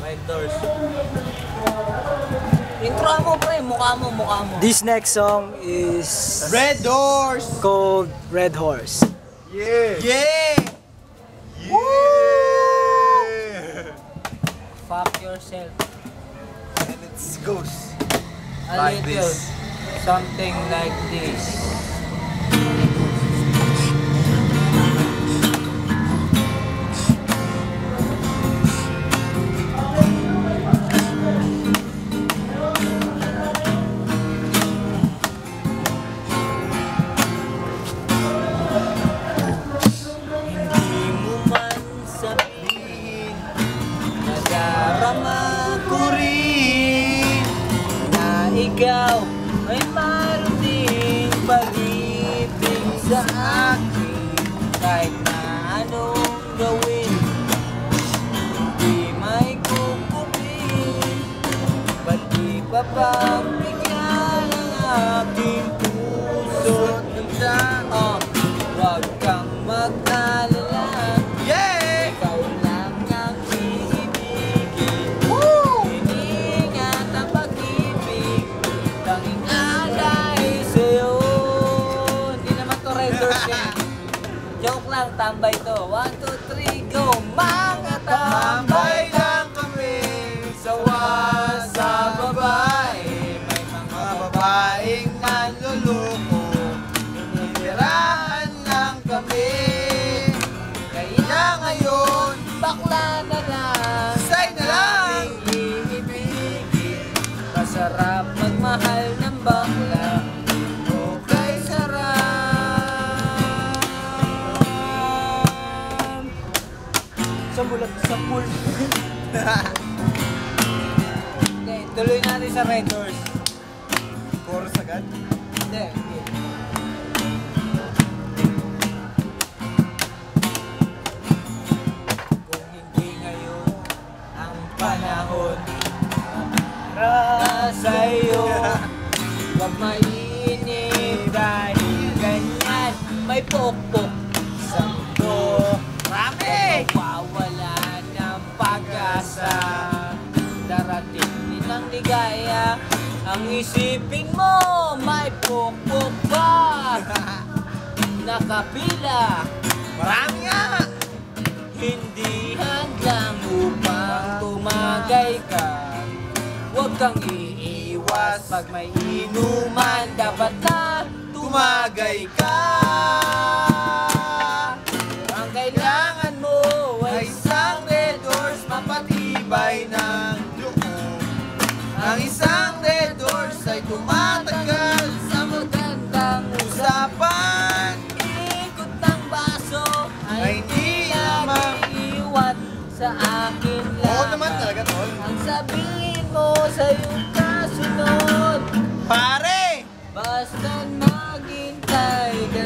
Red Doors. Intro mo pre, mukha mo. This next song is Red Doors called Red Horse. Yeah! Yeah! Yeah! Fuck yourself. And it goes A like little, this. something like this. Ikaw ay mayroon ding pag-ibig sa akin. Kahit na anong gawin, hindi may kukunin. Ba't di pa pagbigyan ang aking puso't handa? Huwag kang mag-alala. Yeah! Ikaw lang ang iibigin. Hiningat ang pag-ibig, tanging alay sa'yo. Hindi naman to Red Doors eh. Joke lang, tambay to. 1, 2, 3, go! Mga tambay lang kami, sawa sa babae. May mga babaeng nanluloko, initirahan lang kami. Kaya ngayon, bakla na lang, Say na lang! iibigin. Masarap magmahal ng bakla, okay sarap. Sa bulat sa pool. Okay, tuloy natin sa Red Doors. Chorus agad? Hindi. Kung hindi ngayon ang panahon para sa'yo, huwag mainip dahil ganyan may pokpok sa mundo. Rami! Mawawala ng pag-asa, darating din ang ligaya. Ang isipin mo, may pokpok pa nakapila. Marami nga! Hindi hanggang upang tumagay ka. Huwag kang iiwas pag may inuman, dapat na tumagay ka. Ang kailangan mo ay isang Red Doors mapatibay ng loob. Ang isang Red Doors ay tumatagal sa magandang usapan. Ikot ng baso ay hindi lamang iwan sa akin lang. Oo naman talaga, tol. Ang sabihin mo sa iyong kasunod, Pare! basta maghintay ka